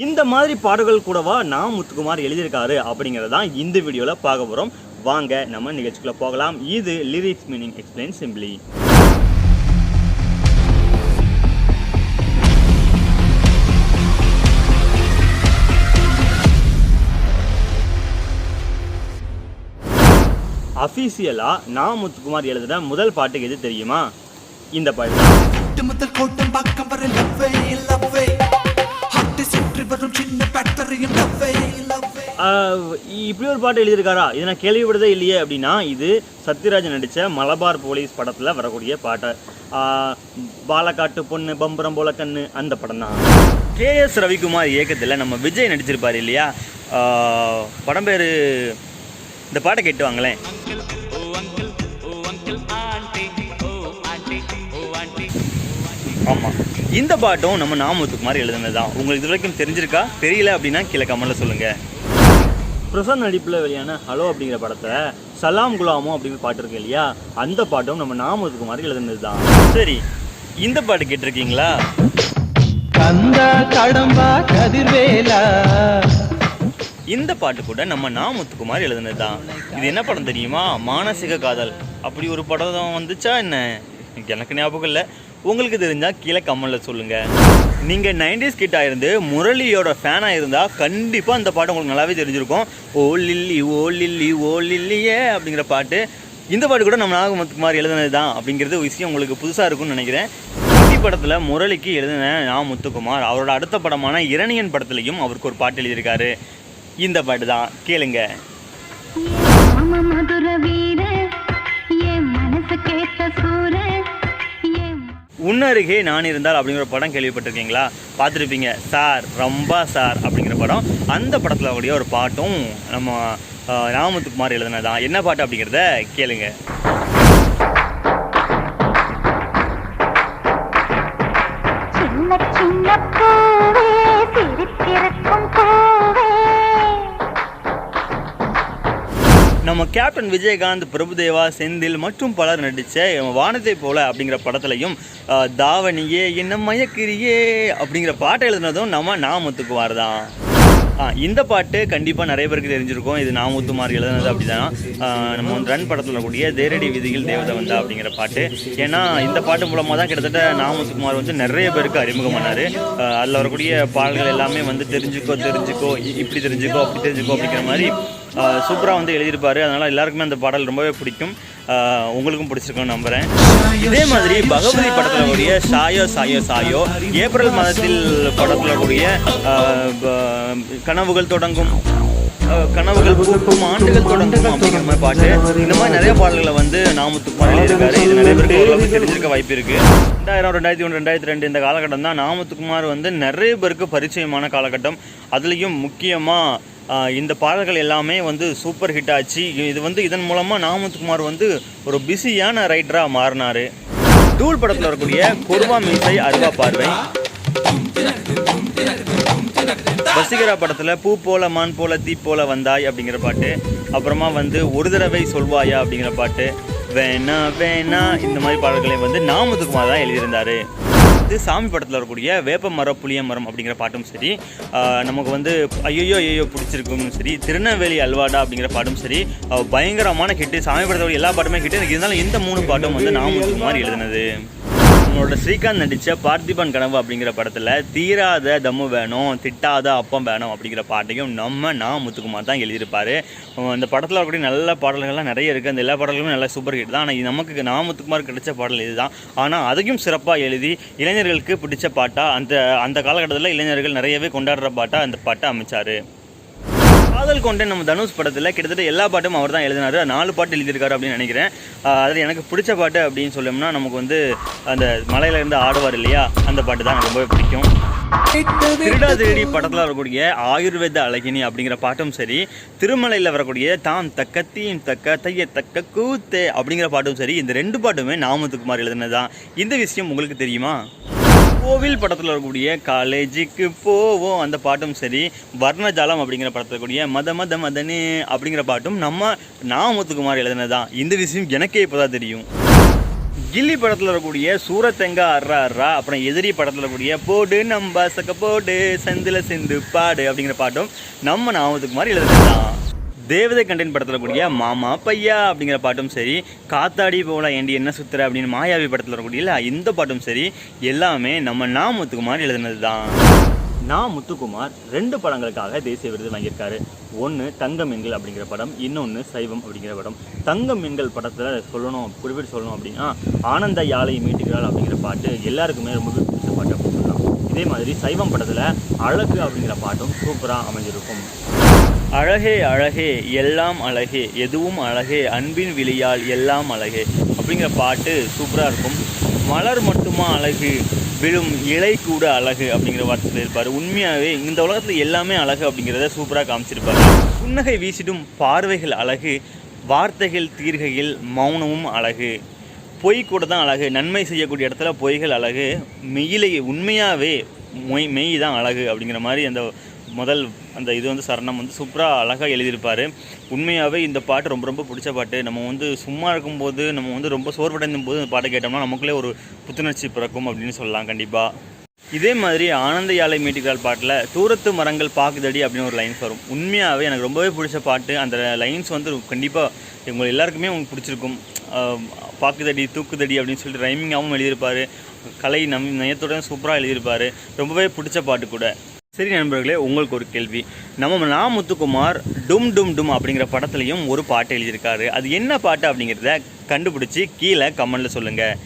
இந்த மாதிரி பாடல்கள் கூடவா நான் முத்துக்குமார் எழுதியிருக்காரு அப்படிங்கறதான் இந்த வீடியோல பார்க்க போறோம். வாங்க நம்ம நிகழ்ச்சிக்குள்ள போகலாம். இது லிரிக்ஸ் மீனிங் எக்ஸ்பிளைன் சிம்பிளி. அஃபீஷியலா நான் முத்துக்குமார் எழுதின முதல் பாட்டுக்கு எது தெரியுமா? இந்த பாட்டு. இப்படி ஒரு பாட்டு எழுதியிருக்காரா? இதை நான் கேள்விப்பட்டதே இல்லையே அப்படின்னா, இது சத்யராஜன் நடித்த மலபார் போலீஸ் படத்தில் வரக்கூடிய பாட்டு. பாலக்காட்டு பொண்ணு பம்பரம் போல கண்ணு அந்த படம் தான். KS ரவிக்குமார் இயக்கத்தில் நம்ம விஜய் நடிச்சிருப்பார் இல்லையா? படம் பேர் இந்த பாட்டை கேட்டு வாங்களேன். ஆமாம், இந்த பாட்டும் நம்ம நான் முத்துக்குமார் எழுதுனது தான். உங்களுக்கு இது வரைக்கும் தெரிஞ்சிருக்கா? தெரியல அப்படின்னா கீழே கமெண்ட்ல சொல்லுங்கள். பிரசாந்த் நடிப்பில் வெளியான ஹலோ அப்படிங்கிற படத்தில் சலாம் குலாமோ அப்படிங்கிற பாட்டு இருக்கு இல்லையா? அந்த பாட்டும் நம்ம நான் முத்துக்குமார் எழுதுனது தான். சரி, இந்த பாட்டு கேட்டிருக்கீங்களா? இந்த பாட்டு கூட நம்ம நான் முத்துக்குமார் எழுதுனது தான். இது என்ன படம் தெரியுமா? மானசீக காதல். அப்படி ஒரு படம் வந்துச்சா என்ன? எனக்கு ஞாபகம் இல்லை. உங்களுக்கு தெரிஞ்சால் கீழே கமெண்ட்டில் சொல்லுங்கள். நீங்கள் 90s கிட்டாக இருந்து முரளியோட ஃபேனாக இருந்தால் கண்டிப்பாக அந்த பாட்டு உங்களுக்கு நல்லாவே தெரிஞ்சிருக்கும். ஓ லில்லி ஓ லில்லி ஓ லில்லியே அப்படிங்கிற பாட்டு. இந்த பாட்டு கூட நம்ம நாக முத்துக்குமார் எழுதுனது தான் அப்படிங்கிறது விஷயம் உங்களுக்கு புதுசாக இருக்கும்னு நினைக்கிறேன். குட்டி படத்தில் முரளிக்கு எழுதின நான் முத்துக்குமார் அவரோட அடுத்த படமான இரணியன் படத்துலையும் அவருக்கு ஒரு பாட்டு எழுதியிருக்காரு. இந்த பாட்டு தான், கேளுங்க. உன்னருகே நான் இருந்தால் அப்படிங்கிற படம் கேள்விப்பட்டிருக்கீங்களா? பார்த்துருப்பீங்க. சார் ரொம்ப சார் அப்படிங்கிற படம். அந்த படத்தில் கூடிய ஒரு பாட்டும் நம்ம ராமமுத்துக்குமார் எழுதினதான். என்ன பாட்டு அப்படிங்கிறத கேளுங்க. நம்ம கேப்டன் விஜயகாந்த், பிரபுதேவா, செந்தில் மற்றும் பலர் நடித்த வானத்தை போல அப்படிங்கிற படத்துலையும் தாவணியே என்ன மயக்கிரியே அப்படிங்கிற பாட்டை எழுதுனதும் நம்ம நான் முத்துக்குமார் தான். இந்த பாட்டு கண்டிப்பாக நிறைய பேருக்கு தெரிஞ்சிருக்கும். இது நான் முத்துக்குமார் எழுதுனது அப்படி தான். நம்ம ரன் படத்தில் கூடிய தேரடி விதியில் தேவதை வந்தா அப்படிங்கிற பாட்டு. ஏன்னா இந்த பாட்டு மூலமாக தான் கிட்டத்தட்ட நான் முத்துக்குமார் வந்து நிறைய பேருக்கு அறிமுகம் பண்ணார். அதில் வரக்கூடிய பாடல்கள் எல்லாமே வந்து தெரிஞ்சுக்கோ இப்படி தெரிஞ்சுக்கோ அப்படி தெரிஞ்சுக்கோ அப்படிங்கிற மாதிரி சூப்பராக வந்து எழுதியிருப்பார். அதனால் எல்லாருக்குமே அந்த பாடல் ரொம்பவே பிடிக்கும். உங்களுக்கும் பிடிச்சிருக்குன்னு நம்புகிறேன். இதே மாதிரி பகவதி படத்தில் கூடிய சாயோ சாயோ சாயோ, ஏப்ரல் மாதத்தில் படத்தில் கூடிய கனவுகள் தொடங்கும், கனவுகள் பூக்கும், ஆண்டுகள் தொடங்கும் அப்படிங்கிற மாதிரி பாட்டு. இந்த மாதிரி நிறைய பாடல்களை வந்து நான் முத்துக்குமார் எழுதியிருக்காரு. இது நிறைய பேருக்கு ஓரளவுக்கு தெரிஞ்சிருக்க வாய்ப்பு இருக்குது. 2000, 2001, 2002 இந்த காலகட்டம் தான் நான் முத்துக்குமார் வந்து நிறைய பேருக்கு பரிச்சயமான காலகட்டம். அதுலேயும் முக்கியமாக இந்த பாடல்கள் எல்லாமே வந்து சூப்பர் ஹிட் ஆச்சு. இது வந்து இதன் மூலமாக நான் முத்துக்குமார் வந்து ஒரு பிஸியான ரைட்டராக மாறினார். தூள் படத்தில் வரக்கூடிய கொருவா மீசை அருவா பார்வை, வசீகரா படத்தில் பூ போல மான் போல தீ போல வந்தாய் அப்படிங்கிற பாட்டு. அப்புறமா வந்து ஒரு தடவை சொல்வாயா அப்படிங்கிற பாட்டு, வேணா வேணா, இந்த மாதிரி பாடல்களை வந்து நான் முத்துக்குமார் தான் எழுதியிருந்தார். சாமி படத்தில் வரக்கூடிய வேப்ப மரம் புளிய மரம் அப்படிங்கிற பாட்டும் சரி, நமக்கு வந்து ஐயோ ஐயோ பிடிச்சிருக்கும் சரி, திருநெல்வேலி அல்வாடா அப்படிங்கிற பாட்டும் சரி, பயங்கரமான ஹிட்டு. சாமி படத்தோட எல்லா பாட்டுமே ஹிட்டு. எனக்கு இருந்தாலும் இந்த 3 பாட்டும் வந்து நான் முத்துக்குமார் எழுதுனது. நம்மளோட ஸ்ரீகாந்த் நடித்த பார்த்திபன் கனவு அப்படிங்கிற படத்தில் தீராத தம்மு வேணும், திட்டாத அப்பம் வேணும் அப்படிங்கிற பாட்டையும் நம்ம நான் முத்துக்குமார் தான் எழுதியிருப்பார். அந்த படத்தில் வரக்கூடிய நல்ல பாடல்கள்லாம் நிறைய இருக்குது. அந்த எல்லா பாடல்களும் நல்ல சூப்பர் ஹிட் தான். ஆனால் நமக்கு நான் முத்துக்குமார் கிடைச்ச பாடல் இதுதான். ஆனால் அதையும் சிறப்பாக எழுதி இளைஞர்களுக்கு பிடிச்ச பாட்டாக அந்த காலகட்டத்தில் இளைஞர்கள் நிறையவே கொண்டாடுற பாட்டாக அந்த பாட்டை அமைச்சார். காதல் கொண்ட நம்ம தனுஷ் படத்தில் கிட்டத்தட்ட எல்லா பாட்டும் அவர் தான் எழுதினார். 4 பாட்டு எழுதியிருக்காரு அப்படின்னு நினைக்கிறேன். அதில் எனக்கு பிடிச்ச பாட்டு அப்படின்னு சொல்லணும்னா நமக்கு வந்து அந்த மலையில இருந்து ஆடுவார் இல்லையா, அந்த பாட்டு தான் எனக்கு ரொம்பவே பிடிக்கும். திருடா திருடி படத்தில் வரக்கூடிய ஆயுர்வேத அழகினி அப்படிங்கிற பாட்டும் சரி, திருமலையில் வரக்கூடிய தாம் தக்க தீம் தக்க தைய தக்க கூத்தே அப்படிங்கிற பாட்டும் சரி, இந்த 2 பாட்டுமே நான் முத்துக்குமார் எழுதினது தான். இந்த விஷயம் உங்களுக்கு தெரியுமா? கோவில் படத்தில் இருக்கக்கூடிய காலேஜுக்கு போவோம் அந்த பாட்டும் சரி, வர்ணஜாலம் அப்படிங்கிற படத்தில் இருக்கக்கூடிய மத மத மதனே அப்படிங்கிற பாட்டும் நான் முத்துக்குமார் எழுதினதான். இந்த விஷயம் எனக்கே இப்போதான் தெரியும். கில்லி படத்தில் இருக்கக்கூடிய சூரத்தெங்கா அர்ரா அர்ரா, அப்புறம் எதிரி படத்தில் இருக்கக்கூடிய போடு நம்ப சக்க போடு செந்தில செந்து பாடு அப்படிங்கிற பாட்டும் நான் முத்துக்குமார் எழுதினதான். தேவதை கண்டென்ட் படத்தில் இருக்கக்கூடிய மாமா பையா அப்படிங்கிற பாட்டும் சரி, காத்தாடி போல ஏண்டி என்ன சுத்துற அப்படின்னு மாயாவி படத்தில் இருக்கக்கூடிய இந்த பாட்டும் சரி, எல்லாமே நான் முத்துக்குமார் எழுதினது தான். முத்துக்குமார் 2 படங்களுக்காக தேசிய விருது வாங்கியிருக்காரு. ஒன்று தங்க மீன்கள் அப்படிங்கிற படம், இன்னொன்று சைவம் அப்படிங்கிற படம். தங்க மீன்கள் படத்தில் குறிப்பிட்டு சொல்லணும் அப்படின்னா ஆனந்த யாழை மீட்டுகிறாள் அப்படிங்கிற பாட்டு எல்லாருக்குமே ரொம்ப பிடிச்ச பாட்டு அப்படின்னு சொல்லலாம். இதே மாதிரி சைவம் படத்தில் அழகு அப்படிங்கிற பாட்டும் சூப்பராக அமைஞ்சிருக்கும். அழகே அழகே எல்லாம் அழகே எதுவும் அழகே அன்பின் விழியால் எல்லாம் அழகே அப்படிங்கிற பாட்டு சூப்பராக இருக்கும். மலர் மட்டுமா அழகு விழும் இலை கூட அழகு அப்படிங்கிற வார்த்தையில் இருப்பார். உண்மையாகவே இந்த உலகத்தில் எல்லாமே அழகு அப்படிங்கிறத சூப்பராக காமிச்சிருப்பார். புன்னகை வீசிடும் பார்வைகள் அழகு, வார்த்தைகள் தீர்கையில் மௌனமும் அழகு, பொய் கூட தான் அழகு, நன்மை செய்யக்கூடிய இடத்துல பொய்கள் அழகு, மெய்யிலே உண்மையாகவே மெய் தான் அழகு அப்படிங்கிற மாதிரி அந்த இது சரணம் சூப்பராக அழகாக எழுதியிருப்பார். உண்மையாகவே இந்த பாட்டு ரொம்ப ரொம்ப பிடிச்ச பாட்டு. நம்ம சும்மா இருக்கும்போது நம்ம ரொம்ப சோர்வடைந்தும் போது இந்த பாட்டை கேட்டோம்னா நமக்குள்ளே ஒரு புத்துணர்ச்சி பிறக்கும் அப்படின்னு சொல்லலாம் கண்டிப்பாக. இதே மாதிரி ஆனந்த யாழை மீட்டுகிறாள் பாட்டில் தூரத்து மரங்கள் பாக்குதடி அப்படின்னு ஒரு லைன்ஸ் வரும். உண்மையாகவே எனக்கு ரொம்பவே பிடிச்ச பாட்டு. அந்த லைன்ஸ் கண்டிப்பாக உங்கள் எல்லாருக்குமே உங்களுக்கு பிடிச்சிருக்கும். பாக்குதடி தூக்குதடி அப்படின்னு சொல்லிட்டு ரைமிங்காகவும் எழுதியிருப்பார். கலை நயத்துடன் சூப்பராக எழுதியிருப்பார். ரொம்பவே பிடிச்ச பாட்டு கூட. சரி நண்பர்களே, உங்களுக்கு ஒரு கேள்வி. நான் முத்துக்குமார் டும் டும் டும் அப்படிங்கிற படத்துலையும் ஒரு பாட்டு எழுதியிருக்காரு. அது என்ன பாட்டு அப்படிங்கிறத கண்டுபிடிச்சி கீழே கமெண்டில் சொல்லுங்கள்.